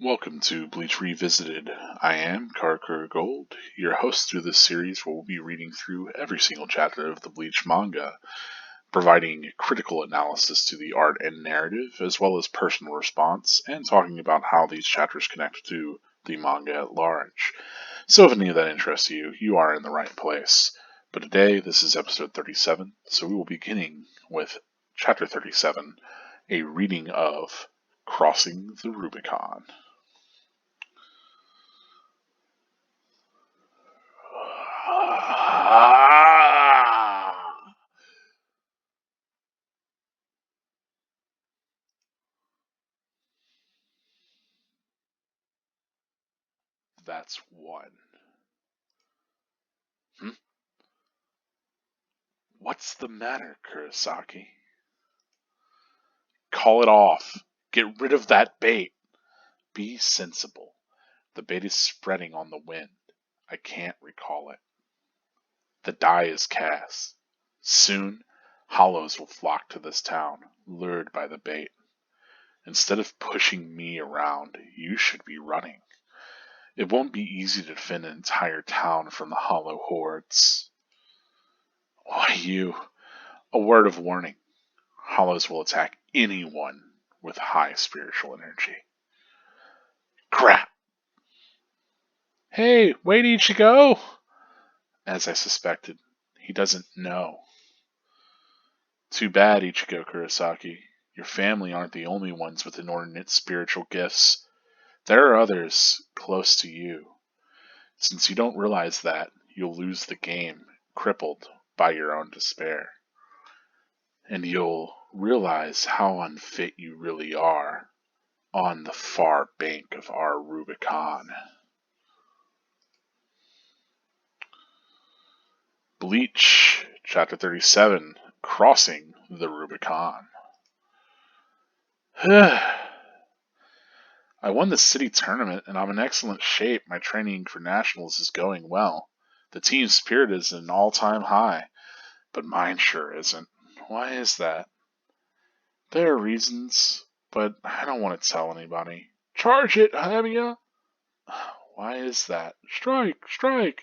Welcome to Bleach Revisited. I am Karkur Gold, your host through this series where we'll be reading through every single chapter of the Bleach manga, providing critical analysis to the art and narrative, as well as personal response, and talking about how these chapters connect to the manga at large. So if any of that interests you, you are in the right place. But today, this is episode 37, so we will be beginning with chapter 37, a reading of Crossing the Rubicon. That's one. What's the matter, Kurosaki? Call it off. Get rid of that bait. Be sensible. The bait is spreading on the wind. I can't recall it. The die is cast. Soon, hollows will flock to this town, lured by the bait. Instead of pushing me around, you should be running. It won't be easy to defend an entire town from the hollow hordes. Why, you. A word of warning. Hollows will attack anyone with high spiritual energy. Crap! Hey, where did you go? As I suspected, he doesn't know. Too bad, Ichigo Kurosaki. Your family aren't the only ones with inordinate spiritual gifts. There are others close to you. Since you don't realize that, you'll lose the game, crippled by your own despair. And you'll realize how unfit you really are on the far bank of our Rubicon. Bleach, Chapter 37, Crossing the Rubicon. I won the city tournament and I'm in excellent shape. My training for nationals is going well. The team's spirit is an all-time high, but mine sure isn't. Why is that? There are reasons, but I don't want to tell anybody. Charge it, Hamiya! Why is that? Strike! Strike!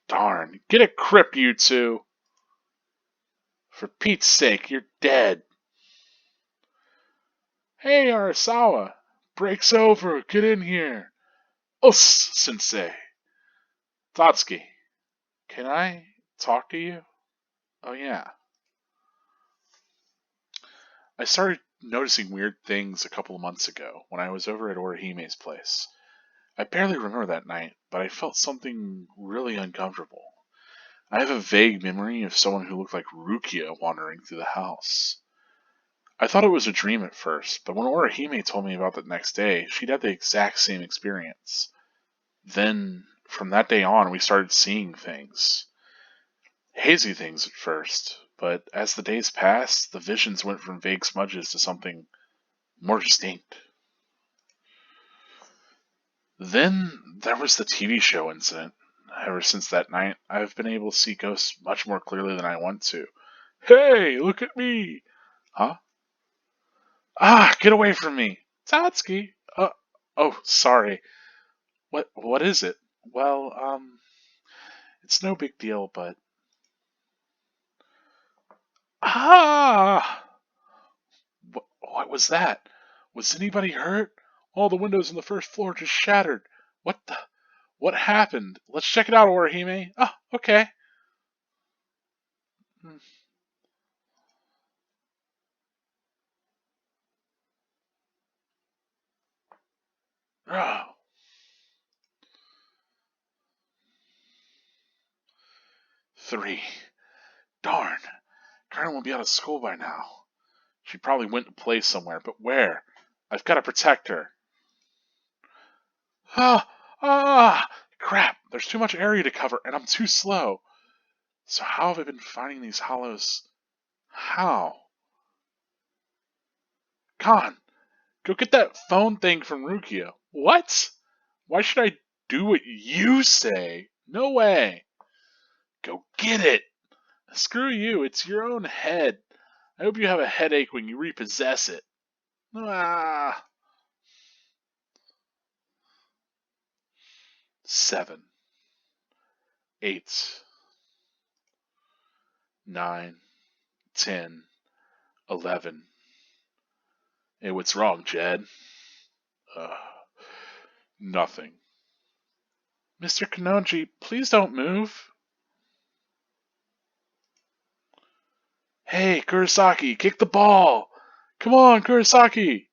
Darn, get a grip, you two! For Pete's sake, you're dead! Hey, Arasawa! Break's over, get in here! Us, sensei! Tatsuki, can I talk to you? Oh yeah. I started noticing weird things a couple of months ago when I was over at Orihime's place. I barely remember that night, but I felt something really uncomfortable. I have a vague memory of someone who looked like Rukia wandering through the house. I thought it was a dream at first, but when Orihime told me about it the next day, she'd had the exact same experience. Then, from that day on, we started seeing things. Hazy things at first, but as the days passed, the visions went from vague smudges to something more distinct. Then there was the TV show incident. Ever since that night, I've been able to see ghosts much more clearly than I want to. Hey, look at me! Huh? Ah, get away from me! Tatsuki! Oh, sorry. What is it? Well, it's no big deal, but... Ah! What was that? Was anybody hurt? All the windows on the first floor just shattered. What happened? Let's check it out, Orihime. Oh, okay. Oh. 3. Darn. Karen will be out of school by now. She probably went to play somewhere, but where? I've got to protect her. Crap. There's too much area to cover, and I'm too slow. So how have I been finding these hollows? How? Con, go get that phone thing from Rukia. What? Why should I do what you say? No way. Go get it. Screw you, it's your own head. I hope you have a headache when you repossess it. Ah. 7, 8, 9, 10, 11. Hey, what's wrong, Jed? Uh, Nothing. Mr. Kanoji, please don't move. Hey, Kurosaki, kick the ball! Come on, Kurosaki!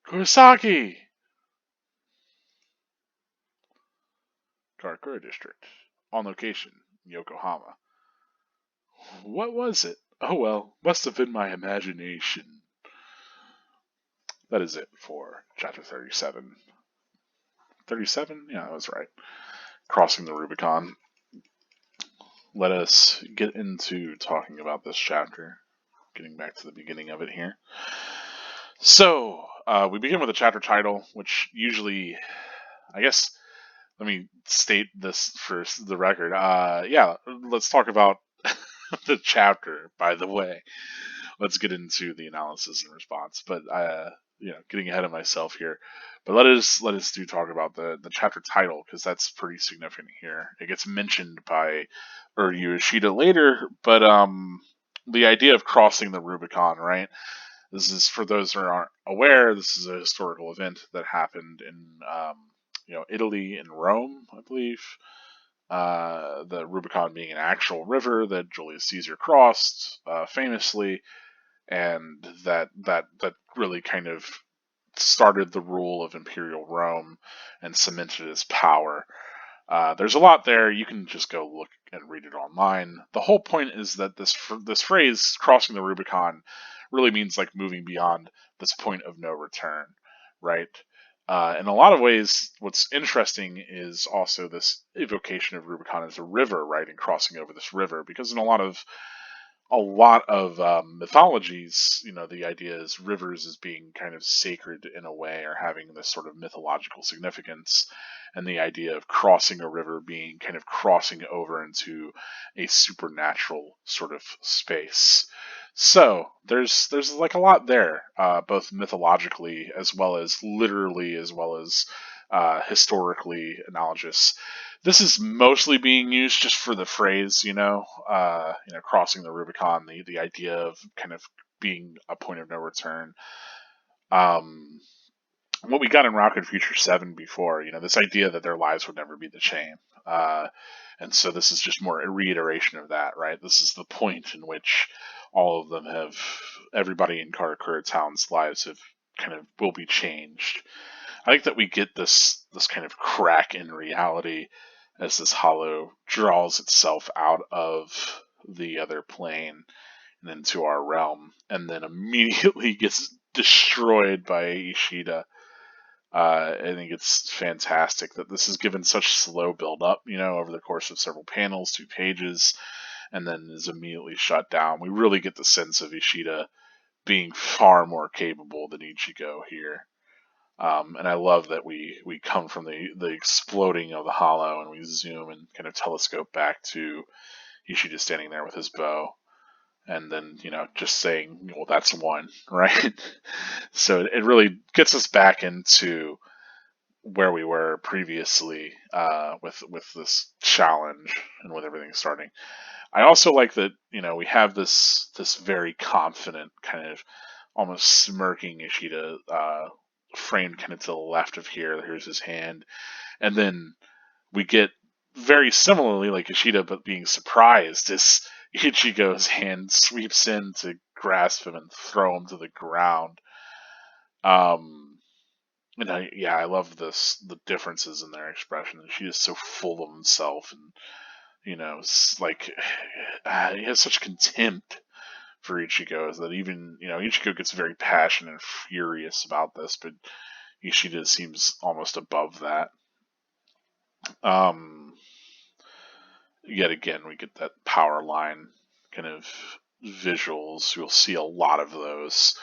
Kurosaki! Karakura District. On location, Yokohama. What was it? Oh well, must have been my imagination. That is it for Chapter 37. 37? Yeah, that was right. Crossing the Rubicon. Let us get into talking about this chapter. Getting back to the beginning of it here. So, we begin with the chapter title, which usually, I guess, let me state this for the record. Yeah, let's talk about the chapter, by the way. Let's get into the analysis and response. But, getting ahead of myself here. But let us do talk about the chapter title, because that's pretty significant here. It gets mentioned by Uryu Ishida later, but the idea of crossing the Rubicon, right? This is, for those who aren't aware, this is a historical event that happened in Italy and Rome, I believe. The Rubicon being an actual river that Julius Caesar crossed famously, and that really kind of started the rule of Imperial Rome and cemented its power. There's a lot there. You can just go look and read it online. The whole point is that this phrase, crossing the Rubicon, really means like moving beyond this point of no return, right? In a lot of ways, what's interesting is also this evocation of Rubicon as a river, right, and crossing over this river, because in a lot of mythologies, the idea is rivers as being kind of sacred in a way, or having this sort of mythological significance, and the idea of crossing a river being kind of crossing over into a supernatural sort of space. So there's like a lot there, both mythologically as well as literally, as well as historically analogous. This is mostly being used just for the phrase, crossing the Rubicon, the idea of kind of being a point of no return. Um, what we got in Rocket Future 7 before, this idea that their lives would never be the same. And so this is just more a reiteration of that, right? This is the point in which all of them everybody in Karakura Town's lives will be changed. I think that we get this kind of crack in reality as this hollow draws itself out of the other plane and into our realm, and then immediately gets destroyed by Ishida. I think it's fantastic that this is given such slow build up, over the course of several panels, 2 pages, and then is immediately shut down. We really get the sense of Ishida being far more capable than Ichigo here. And I love that we come from the exploding of the hollow, and we zoom and kind of telescope back to Ishida standing there with his bow, and then just saying, well, that's one, right? So it really gets us back into where we were previously, with this challenge and with everything starting. I also like that we have this very confident, kind of almost smirking Ishida, framed kind of to the left of here. Here's his hand, and then we get very similarly like Ishida, but being surprised as Ichigo's hand sweeps in to grasp him and throw him to the ground. I love the differences in their expression. She is so full of himself, and it's like he has such contempt for Ichigo that even Ichigo gets very passionate and furious about this, but Ishida seems almost above that. Yet again, we get that power line kind of visuals. You'll see a lot of those,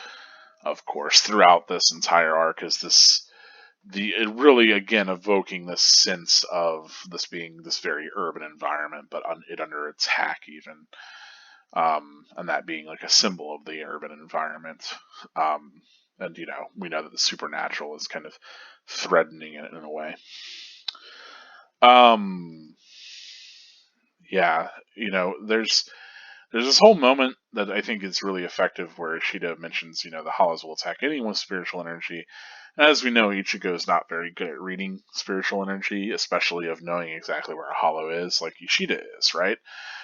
of course, throughout this entire arc. It really again evoking this sense of this being this very urban environment, but it under attack even, and that being like a symbol of the urban environment. And we know that the supernatural is kind of threatening it in a way. Um, yeah, there's this whole moment that I think is really effective where Ishida mentions, the hollows will attack anyone with spiritual energy. And as we know, Ichigo is not very good at reading spiritual energy, especially of knowing exactly where a hollow is, like Ishida is, right?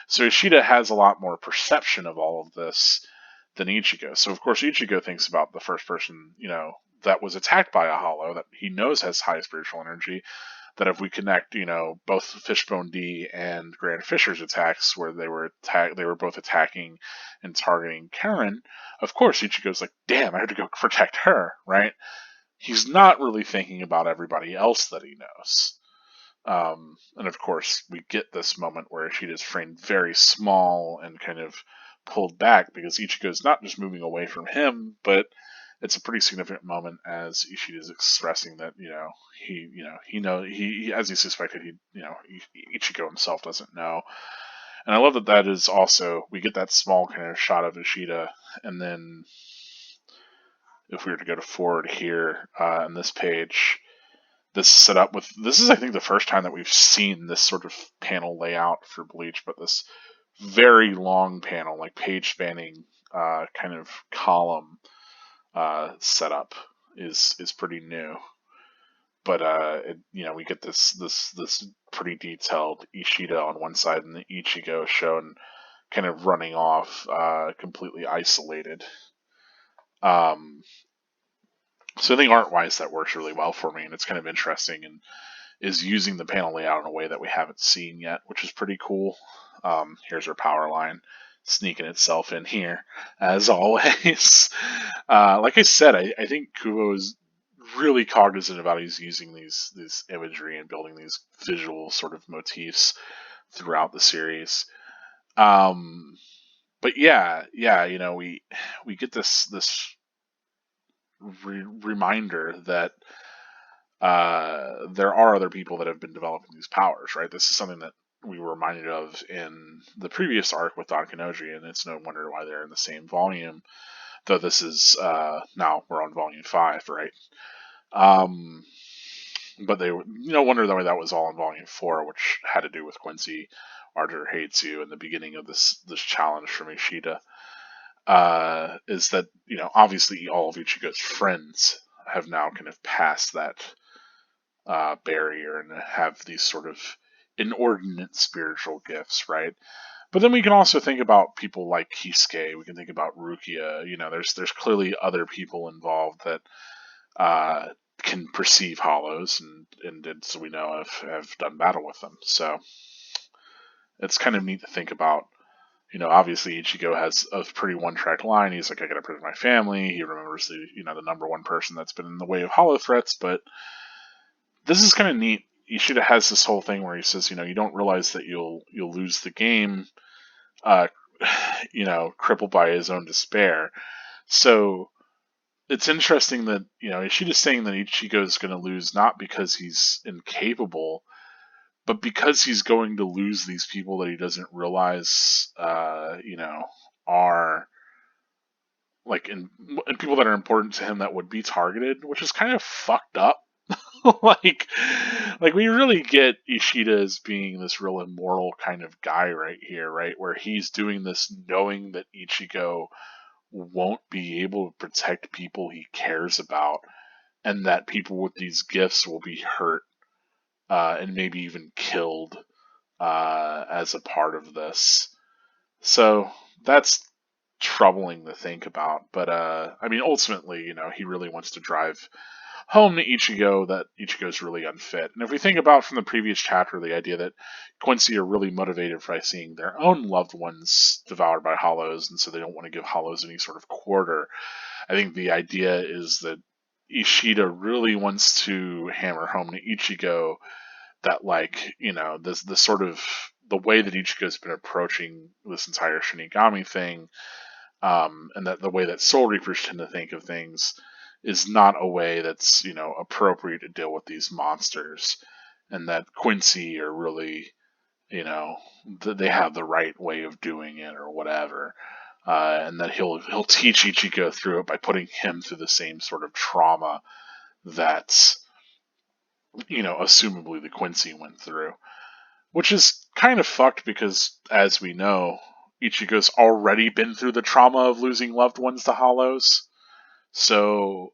So Ishida has a lot more perception of all of this than Ichigo. So of course Ichigo thinks about the first person, that was attacked by a hollow that he knows has high spiritual energy, that if we connect, both Fishbone D and Grand Fisher's attacks, where they were both attacking and targeting Karen, of course Ichigo's like, damn, I have to go protect her, right? He's not really thinking about everybody else that he knows. And of course, we get this moment where Ishida's framed very small and kind of pulled back because Ichigo's not just moving away from him, but it's a pretty significant moment as Ishida's expressing that he as he suspected Ichigo himself doesn't know. And I love that is also we get that small kind of shot of Ishida, and then if we were to go to forward here on this page, this is set up with this is I think the first time that we've seen this sort of panel layout for Bleach, but this very long panel, like page spanning kind of column setup is pretty new. But we get this pretty detailed Ishida on one side and the Ichigo shown kind of running off, completely isolated. So I think art wise that works really well for me, and it's kind of interesting and is using the panel layout in a way that we haven't seen yet, which is pretty cool. Here's our power line sneaking itself in here, as always. Like I said, I think Kubo is really cognizant about he's using these imagery and building these visual sort of motifs throughout the series. But yeah, we get this reminder that there are other people that have been developing these powers, right? This is something that we were reminded of in the previous arc with Don Kanoji, and it's no wonder why they're in the same volume, though this is, now we're on volume 5, right? But they, no wonder why that was all in volume 4, which had to do with Quincy, Arthur hates you, and the beginning of this challenge from Ishida, is that, obviously all of Ichigo's friends have now kind of passed that barrier and have these sort of inordinate spiritual gifts, right? But then we can also think about people like Kisuke. We can think about Rukia. There's clearly other people involved that can perceive hollows, and as we know, have done battle with them. So it's kind of neat to think about. Obviously Ichigo has a pretty one-track line. He's like, I gotta protect my family. He remembers the number one person that's been in the way of hollow threats, but this is kind of neat. Ishida has this whole thing where he says, you don't realize that you'll lose the game, uh, crippled by his own despair. So it's interesting that Ishida's saying that Ichigo is going to lose not because he's incapable, but because he's going to lose these people that he doesn't realize, are like and people that are important to him that would be targeted, which is kind of fucked up. like we really get Ishida as being this real immoral kind of guy right here, right? Where he's doing this knowing that Ichigo won't be able to protect people he cares about, and that people with these gifts will be hurt, and maybe even killed, as a part of this. So that's troubling to think about. But ultimately, he really wants to drive home to Ichigo that Ichigo's really unfit. And if we think about from the previous chapter, the idea that Quincy are really motivated by seeing their own loved ones devoured by hollows, and so they don't want to give hollows any sort of quarter, I think the idea is that Ishida really wants to hammer home to Ichigo that, this sort of the way that Ichigo's been approaching this entire Shinigami thing, and that the way that Soul Reapers tend to think of things is not a way that's appropriate to deal with these monsters, and that Quincy are really they have the right way of doing it or whatever, and that he'll teach Ichigo through it by putting him through the same sort of trauma that assumably the Quincy went through. Which is kind of fucked because, as we know, Ichigo's already been through the trauma of losing loved ones to hollows. So,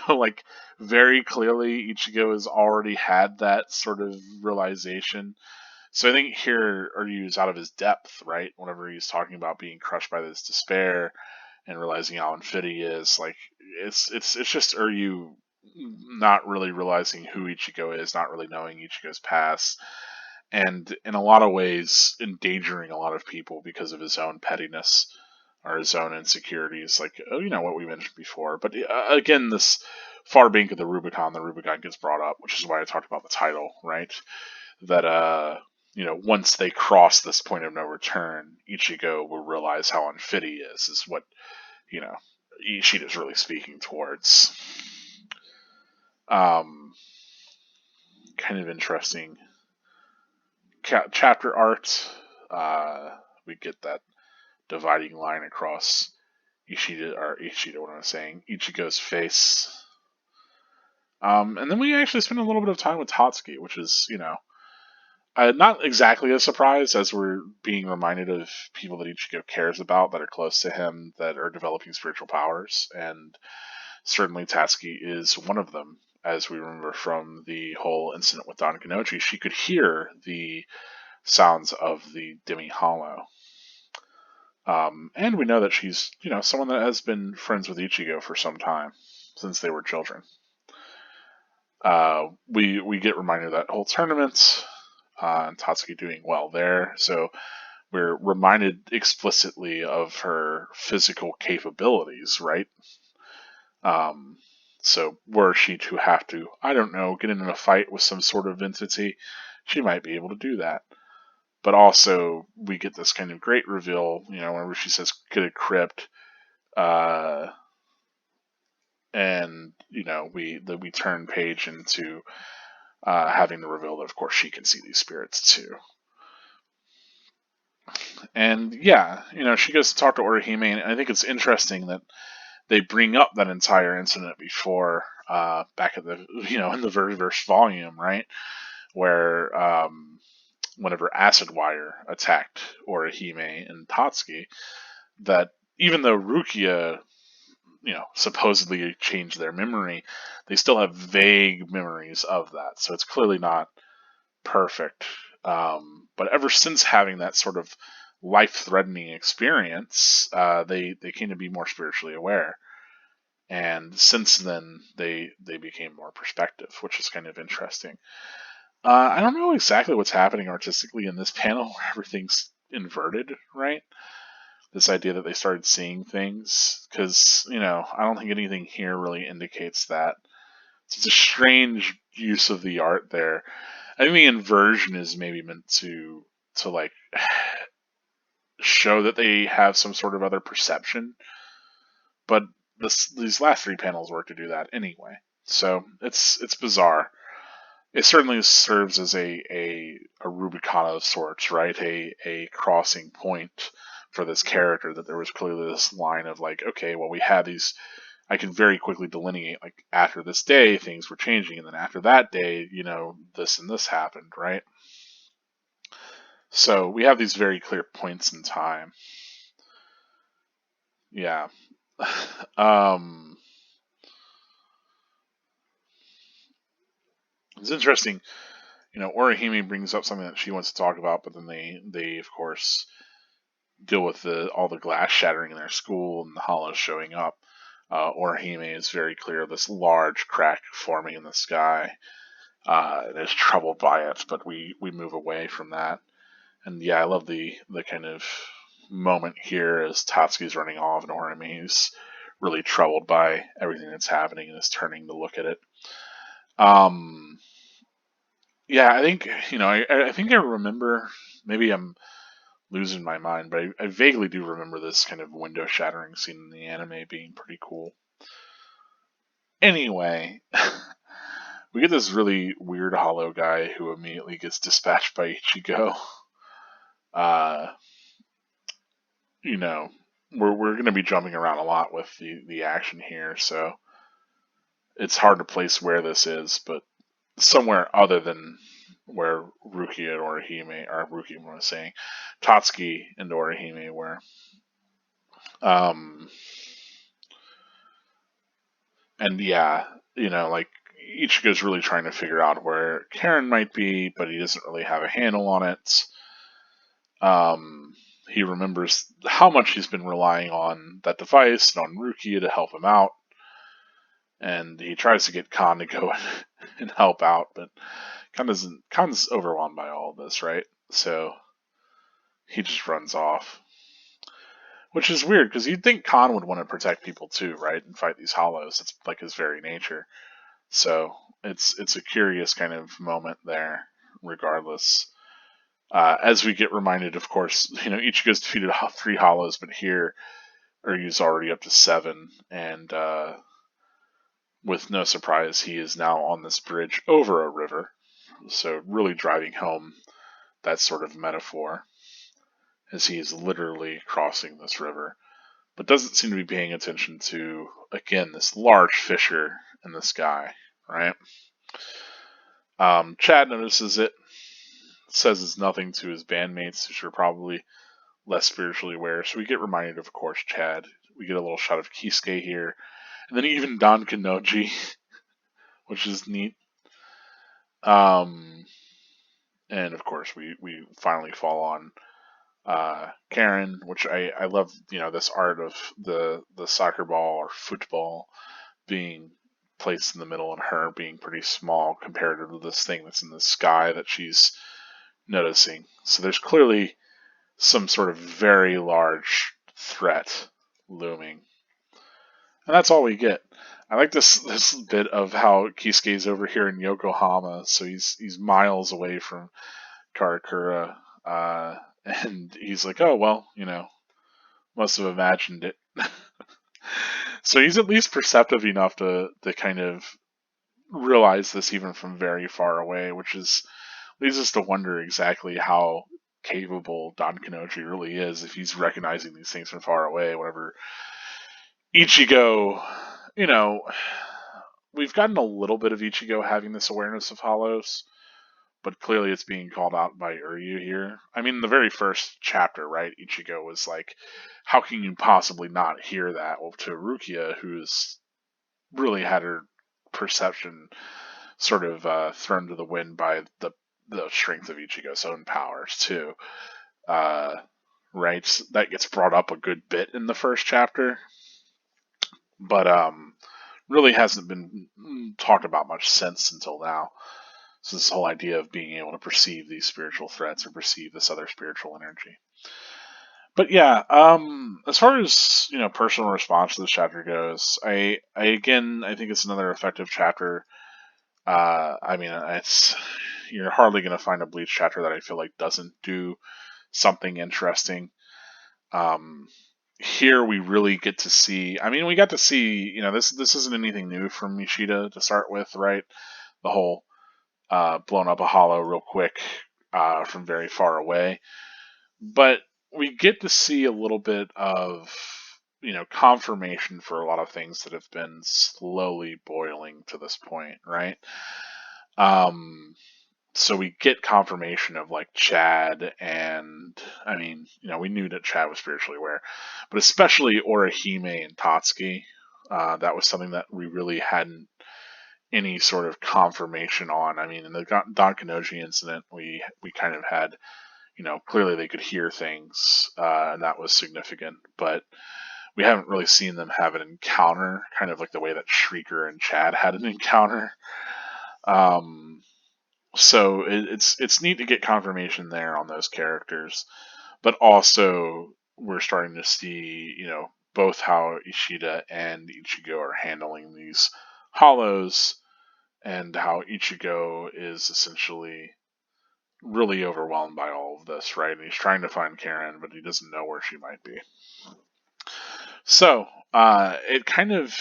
like, very clearly, Ichigo has already had that sort of realization. So I think here Uryu's out of his depth, right? Whenever he's talking about being crushed by this despair and realizing how unfit he is, like it's just Uryu not really realizing who Ichigo is, not really knowing Ichigo's past, and in a lot of ways endangering a lot of people because of his own pettiness or his own insecurities, like what we mentioned before. But again, this far bank of the Rubicon gets brought up, which is why I talked about the title, right? That once they cross this point of no return, Ichigo will realize how unfit he is what you know Ishida's really speaking towards. Um, Kind of interesting chapter art. We get that dividing line across what am I saying? Ichigo's face. And then we actually spend a little bit of time with Tatsuki, which is, not exactly a surprise as we're being reminded of people that Ichigo cares about that are close to him that are developing spiritual powers. And certainly Tatsuki is one of them. As we remember from the whole incident with Don Kanochi, she could hear the sounds of the Demi Hollow. And we know that she's, someone that has been friends with Ichigo for some time, since they were children. We get reminded of that whole tournament, and Tatsuki doing well there. So we're reminded explicitly of her physical capabilities, right? So were she to have to, I don't know, get in a fight with some sort of entity, she might be able to do that. But also, we get this kind of great reveal, whenever she says, get a crypt, and, we turn Paige into having the reveal that, of course, she can see these spirits too. And yeah, she goes to talk to Orihime, and I think it's interesting that they bring up that entire incident before, back at the, in the very first volume, right? Where, whenever Acid Wire attacked Orihime and Tatsuki, that even though Rukia, supposedly changed their memory, they still have vague memories of that. So it's clearly not perfect. But ever since having that sort of life-threatening experience, they came to be more spiritually aware. And since then, they became more perspective, which is kind of interesting. I don't know exactly what's happening artistically in this panel where everything's inverted, right? This idea that they started seeing things, because, I don't think anything here really indicates that. It's a strange use of the art there. I think the inversion is maybe meant to like show that they have some sort of other perception, but these last three panels work to do that anyway. So it's bizarre. It certainly serves as a Rubicon of sorts, right? A crossing point for this character, that there was clearly this line of like, okay, well, we had these. I can very quickly delineate, like, after this day things were changing, and then after that day, this and this happened, right? So we have these very clear points in time. Yeah. It's interesting. Orihime brings up something that she wants to talk about, but then they of course deal with all the glass shattering in their school and the hollows showing up. Orihime is very clear this large crack forming in the sky, and is troubled by it, but we move away from that. And yeah, I love the kind of moment here as Tatsuki's running off and Orihime's really troubled by everything that's happening and is turning to look at it. Yeah, I think, I think I remember, maybe I'm losing my mind, but I vaguely do remember this kind of window shattering scene in the anime being pretty cool. Anyway, we get this really weird hollow guy who immediately gets dispatched by Ichigo. You know, we're going to be jumping around a lot with the action here, so it's hard to place where this is, but somewhere other than where Rukia and Orihime, or Rukia, what I was saying, Tatsuki and Orihime were. Um, and yeah, like Ichigo's really trying to figure out where Karen might be, but he doesn't really have a handle on it. He remembers how much he's been relying on that device and on Rukia to help him out, and he tries to get Khan to go and help out, but Khan's overwhelmed by all of this, right? So he just runs off, which is weird because you'd think Khan would want to protect people too, right, and fight these hollows. It's like his very nature. So it's a curious kind of moment there, regardless. As we get reminded, of course, Ichigo's defeated 3 hollows, but here Ryu's already up to 7, and with no surprise, he is now on this bridge over a river. So really driving home that sort of metaphor, as he is literally crossing this river, but doesn't seem to be paying attention to, again, this large fissure in the sky, right? Chad notices it, says it's nothing to his bandmates, which are probably less spiritually aware. So we get reminded, of course, Chad. We get a little shot of Kisuke here, and then even Don Kanoji, which is neat. And of course, we finally fall on Karen, which I love. This art of the soccer ball or football being placed in the middle, and her being pretty small compared to this thing that's in the sky that she's noticing. So there's clearly some sort of very large threat looming. And that's all we get. I like this bit of how Kisuke's over here in Yokohama, so he's miles away from Karakura, and he's like, oh well, must have imagined it. So he's at least perceptive enough to kind of realize this even from very far away, which leads us to wonder exactly how capable Don Kanoji really is if he's recognizing these things from far away. Whenever Ichigo, we've gotten a little bit of Ichigo having this awareness of hollows, but clearly it's being called out by Uryu here. I mean, the very first chapter, right? Ichigo was like, how can you possibly not hear that? Well, to Rukia, who's really had her perception sort of thrown to the wind by the strength of Ichigo's own powers, too. Right? That gets brought up a good bit in the first chapter, but really hasn't been talked about much since until now. So this whole idea of being able to perceive these spiritual threats or perceive this other spiritual energy. But yeah, as far as personal response to this chapter goes, I again I think it's another effective chapter. I mean, you're hardly going to find a Bleach chapter that I feel like doesn't do something interesting. Here we really get to see. I mean, we got to see. This isn't anything new from Ishida to start with, right? The whole blown up a hollow real quick from very far away. But we get to see a little bit of, confirmation for a lot of things that have been slowly boiling to this point, right? So we get confirmation of like Chad, and I mean, we knew that Chad was spiritually aware, but especially Orihime and Tatsuki. That was something that we really hadn't any sort of confirmation on. I mean, in the Don Kanoji incident, we kind of had, clearly they could hear things, and that was significant, but we haven't really seen them have an encounter, kind of like the way that Shrieker and Chad had an encounter. So it's neat to get confirmation there on those characters, but also we're starting to see, both how Ishida and Ichigo are handling these hollows, and how Ichigo is essentially really overwhelmed by all of this, right? And he's trying to find Karen, but he doesn't know where she might be. So, it kind of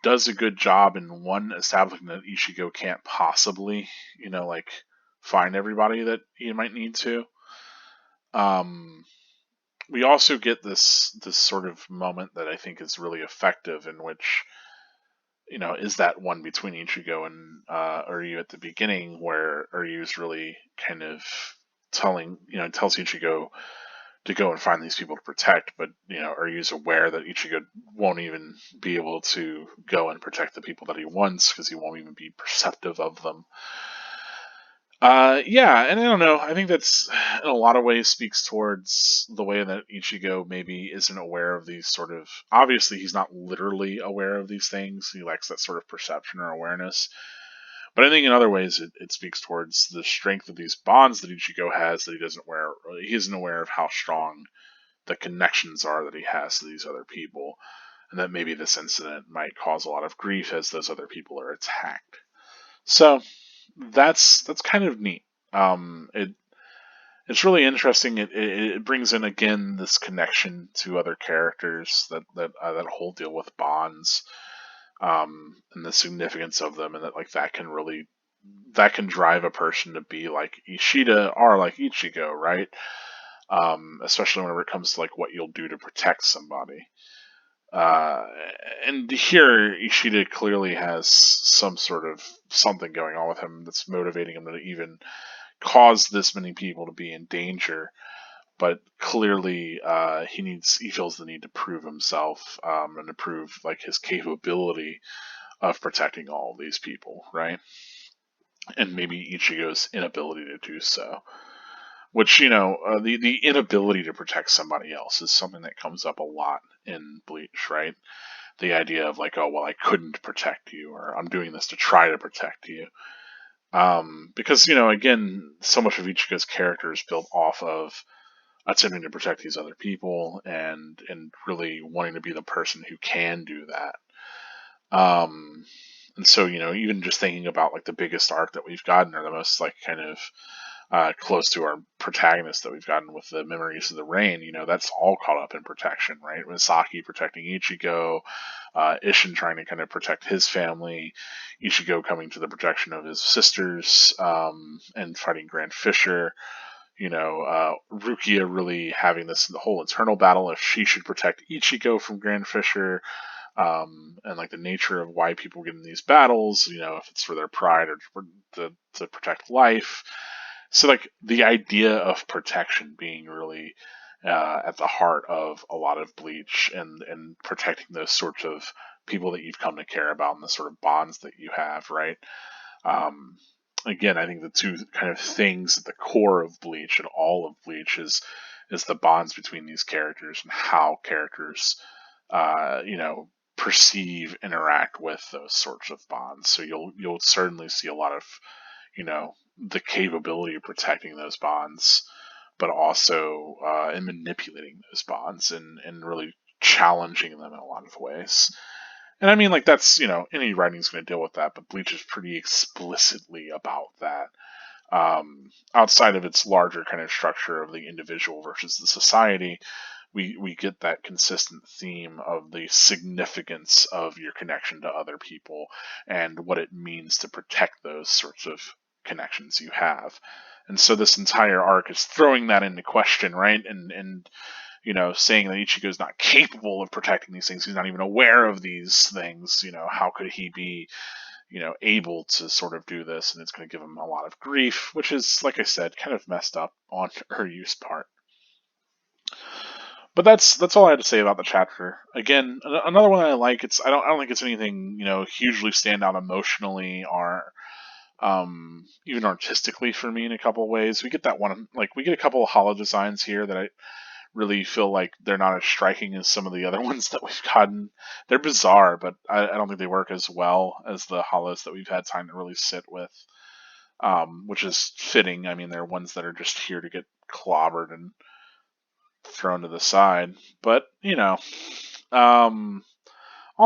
does a good job in one, establishing that Ichigo can't possibly, find everybody that he might need to. We also get this sort of moment that I think is really effective, in which is that one between Ichigo and Uryu at the beginning, where Uryu's really kind of tells Ichigo to go and find these people to protect, but Uryu's aware that Ichigo won't even be able to go and protect the people that he wants because he won't even be perceptive of them. Yeah, and I don't know. I think that's in a lot of ways speaks towards the way that Ichigo maybe isn't aware of these sort of. Obviously, he's not literally aware of these things. He lacks that sort of perception or awareness. But I think in other ways, it speaks towards the strength of these bonds that Ichigo has that he doesn't aware. He isn't aware of how strong the connections are that he has to these other people, and that maybe this incident might cause a lot of grief as those other people are attacked. So that's kind of neat. It's really interesting. It brings in again this connection to other characters that whole deal with bonds, and the significance of them, and that like that can drive a person to be like Ishida or like Ichigo, right? Especially whenever it comes to like what you'll do to protect somebody. Uh, and here Ishida clearly has some sort of something going on with him that's motivating him to even cause this many people to be in danger. But clearly, he feels the need to prove himself, and to prove like his capability of protecting all of these people, right? And maybe Ichigo's inability to do so. Which the inability to protect somebody else is something that comes up a lot in Bleach, right? The idea of like, oh well, I couldn't protect you, or I'm doing this to try to protect you. Because again, so much of Ichigo's character is built off of attempting to protect these other people, and really wanting to be the person who can do that. And so even just thinking about like the biggest arc that we've gotten, or the most like kind of close to our protagonist that we've gotten with the Memories of the Rain, that's all caught up in protection, right? Misaki protecting Ichigo, Ishin trying to kind of protect his family, Ichigo coming to the protection of his sisters, and fighting Grand Fisher. Rukia really having the whole internal battle if she should protect Ichigo from Grand Fisher, and like the nature of why people get in these battles, if it's for their pride or to protect life. So like the idea of protection being really at the heart of a lot of Bleach, and protecting those sorts of people that you've come to care about and the sort of bonds that you have, right? Um, Again, I think the two kind of things at the core of Bleach and all of Bleach is the bonds between these characters and how characters, perceive, interact with those sorts of bonds. So you'll certainly see a lot of the capability of protecting those bonds, but also in manipulating those bonds, and really challenging them in a lot of ways. And I mean, like that's any writing's going to deal with that, but Bleach is pretty explicitly about that. Outside of its larger kind of structure of the individual versus the society, we get that consistent theme of the significance of your connection to other people and what it means to protect those sorts of connections you have. And so this entire arc is throwing that into question, right? And saying that Ichigo's not capable of protecting these things. He's not even aware of these things. How could he be, able to sort of do this? And it's going to give him a lot of grief, which is, like I said, kind of messed up on Ryu's part. But that's all I had to say about the chapter. Again, another one I like. I don't think it's anything hugely stand out emotionally or even artistically for me in a couple of ways. We get that one, like we get a couple of holo designs here that I really feel like they're not as striking as some of the other ones that we've gotten. They're bizarre, but I don't think they work as well as the holos that we've had time to really sit with, which is fitting. I mean, they're ones that are just here to get clobbered and thrown to the side. But all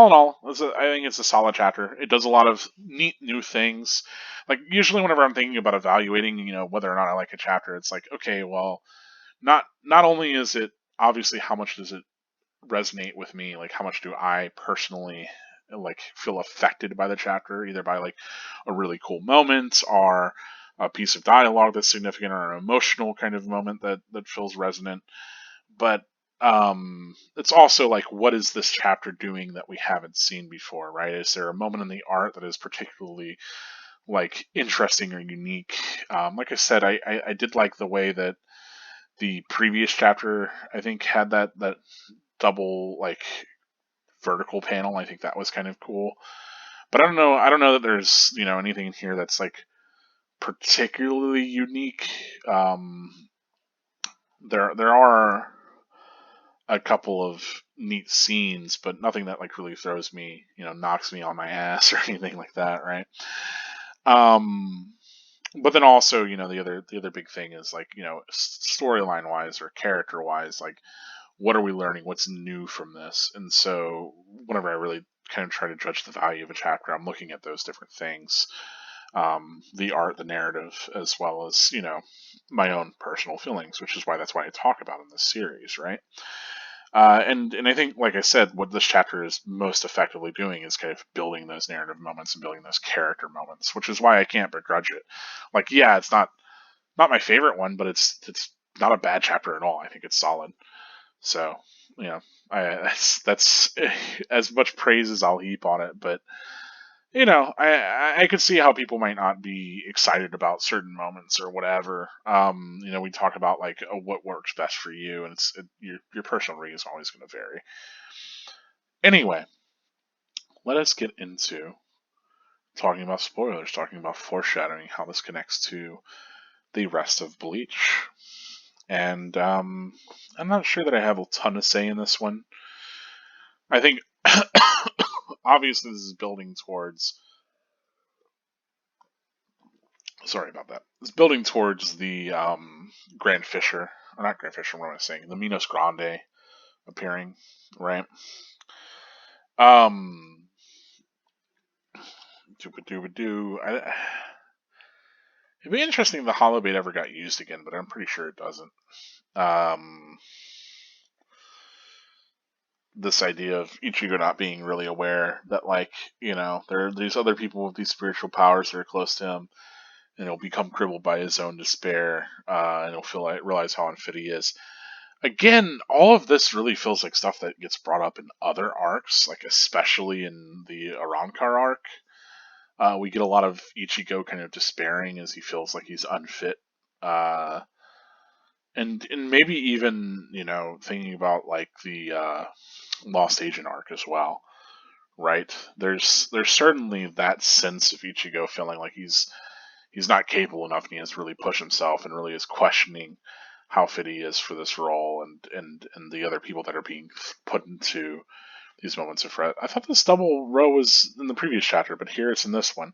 in all, I think it's a solid chapter. It does a lot of neat new things. Like usually, whenever I'm thinking about evaluating, whether or not I like a chapter, it's like, okay, well, not only is it obviously how much does it resonate with me, like how much do I personally like feel affected by the chapter, either by like a really cool moment or a piece of dialogue that's significant or an emotional kind of moment that feels resonant, but it's also like, what is this chapter doing that we haven't seen before, right? Is there a moment in the art that is particularly like interesting or unique? Like I said, I did like the way that the previous chapter, I think, had that double like vertical panel. I think that was kind of cool. But I don't know that there's, anything in here that's like particularly unique. There are a couple of neat scenes, but nothing that like really throws me, knocks me on my ass or anything like that, right? Um, but then also, the other big thing is like, storyline wise or character wise, like what are we learning? What's new from this? And so whenever I really kind of try to judge the value of a chapter, I'm looking at those different things. The art, the narrative, as well as, my own personal feelings, which is that's why I talk about in this series, right? And I think, like I said, what this chapter is most effectively doing is kind of building those narrative moments and building those character moments, which is why I can't begrudge it. Like, yeah, it's not my favorite one, but it's not a bad chapter at all. I think it's solid. So, that's as much praise as I'll heap on it. But I could see how people might not be excited about certain moments or whatever. We talk about like what works best for you, and your personal reading is always going to vary. Anyway, let us get into talking about spoilers, talking about foreshadowing, how this connects to the rest of Bleach. And I'm not sure that I have a ton to say in this one. I think obviously this is building towards. Sorry about that. It's building towards the Grand Fisher, or not Grand Fisher. What am I saying? The Minos Grande appearing, right? Um, doo. It'd be interesting if the holobait ever got used again, but I'm pretty sure it doesn't. This idea of Ichigo not being really aware that, like, there are these other people with these spiritual powers that are close to him, and he'll become crippled by his own despair, and he'll realize how unfit he is. Again, all of this really feels like stuff that gets brought up in other arcs, like especially in the Arrancar arc. We get a lot of Ichigo kind of despairing as he feels like he's unfit, and maybe even thinking about like the Lost Agent arc as well, right? There's certainly that sense of Ichigo feeling like he's not capable enough, and he has to really push himself, and really is questioning how fit he is for this role, and the other people that are being put into these moments of fret. I thought this double row was in the previous chapter, but here it's in this one.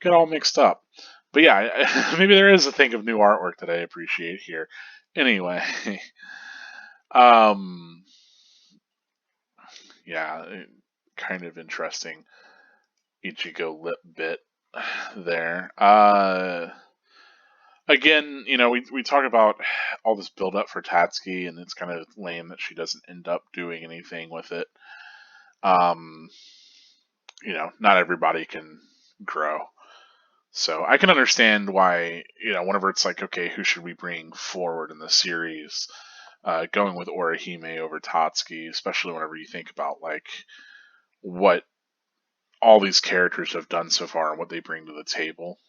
Get all mixed up. But yeah, maybe there is a thing of new artwork that I appreciate here. Anyway, um, yeah, kind of interesting Ichigo lip bit there. Again, we talk about all this build up for Tatsuki, and it's kind of lame that she doesn't end up doing anything with it. Um, not everybody can grow. So I can understand why, whenever it's like, okay, who should we bring forward in the series? Going with Orihime over Tatsuki, especially whenever you think about like what all these characters have done so far and what they bring to the table,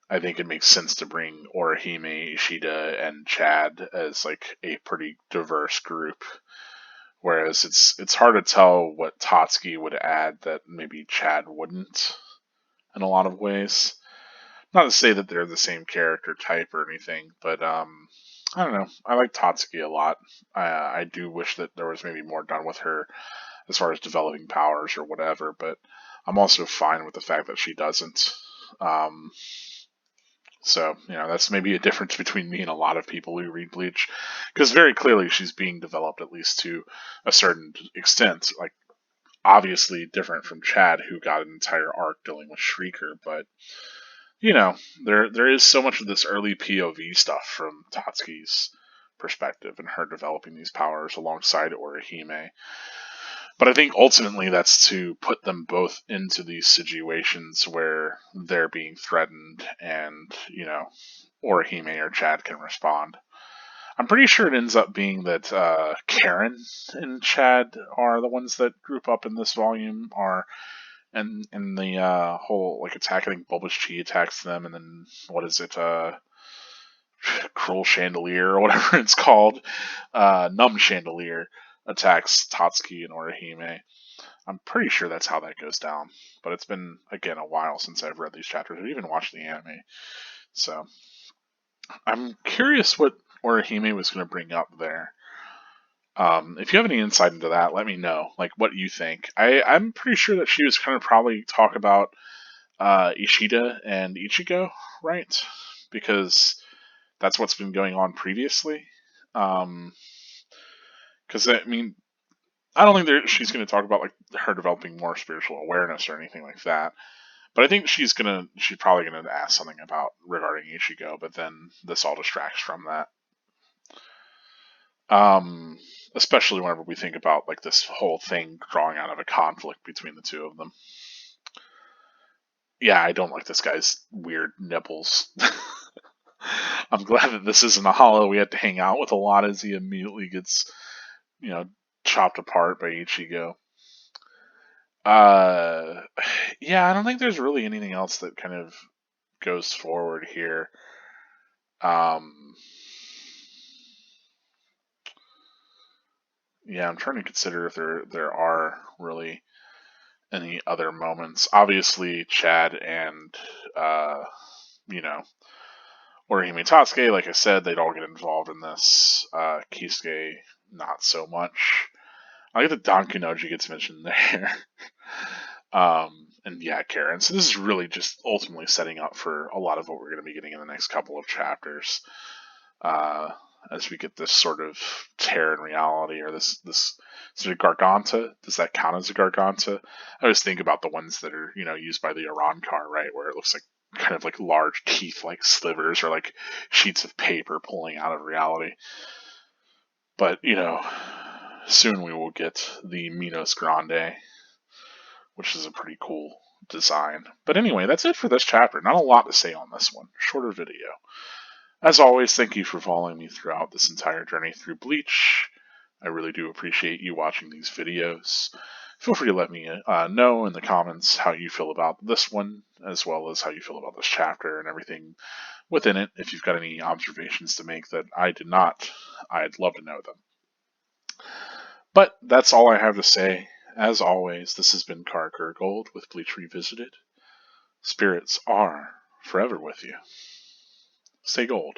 I think it makes sense to bring Orihime, Ishida, and Chad as like a pretty diverse group. Whereas it's hard to tell what Tatsuki would add that maybe Chad wouldn't in a lot of ways. Not to say that they're the same character type or anything, but I don't know. I like Tatsuki a lot. I do wish that there was maybe more done with her as far as developing powers or whatever, but I'm also fine with the fact that she doesn't. So, that's maybe a difference between me and a lot of people who read Bleach. Because very clearly she's being developed, at least to a certain extent. Like, obviously different from Chad, who got an entire arc dealing with Shrieker. But, there is so much of this early POV stuff from Tatsuki's perspective and her developing these powers alongside Orihime. But I think ultimately that's to put them both into these situations where they're being threatened and, Orihime or Chad can respond. I'm pretty sure it ends up being that Karen and Chad are the ones that group up in this volume, are and in the whole like attack. I think Bulbous Chi attacks them, and then what is it? Cruel Chandelier or whatever it's called. Numb Chandelier attacks Tatsuki and Orihime. I'm pretty sure that's how that goes down. But it's been, again, a while since I've read these chapters or even watched the anime. So I'm curious what Orihime was going to bring up there. If you have any insight into that, let me know. Like, what you think. I'm pretty sure that she was going to probably talk about Ishida and Ichigo, right? Because that's what's been going on previously. Because I mean, I don't think she's going to talk about like her developing more spiritual awareness or anything like that. But I think she's probably gonna ask something about regarding Ichigo. But then this all distracts from that. Especially whenever we think about like this whole thing drawing out of a conflict between the two of them. Yeah, I don't like this guy's weird nipples. I'm glad that this isn't a hollow we have to hang out with a lot as he immediately gets, chopped apart by Ichigo. Uh, yeah, I don't think there's really anything else that kind of goes forward here. Yeah, I'm trying to consider if there are really any other moments. Obviously, Chad and you know, Orihime Tatsuki, like I said, they'd all get involved in this. Kisuke, not so much. I like that Don Kunoji gets mentioned there. And yeah, Karen. So this is really just ultimately setting up for a lot of what we're going to be getting in the next couple of chapters. As we get this sort of tear in reality, or this sort of Garganta. Does that count as a Garganta? I always think about the ones that are used by the Iran car, right, where it looks like kind of like large teeth, like slivers, or like sheets of paper pulling out of reality. But soon we will get the Minos Grande, which is a pretty cool design. But anyway, that's it for this chapter. Not a lot to say on this one. Shorter video. As always, thank you for following me throughout this entire journey through Bleach. I really do appreciate you watching these videos. Feel free to let me know in the comments how you feel about this one, as well as how you feel about this chapter and everything within it. If you've got any observations to make that I did not, I'd love to know them. But that's all I have to say. As always, this has been Karker Gold with Bleach Revisited. Spirits are forever with you. Stay gold.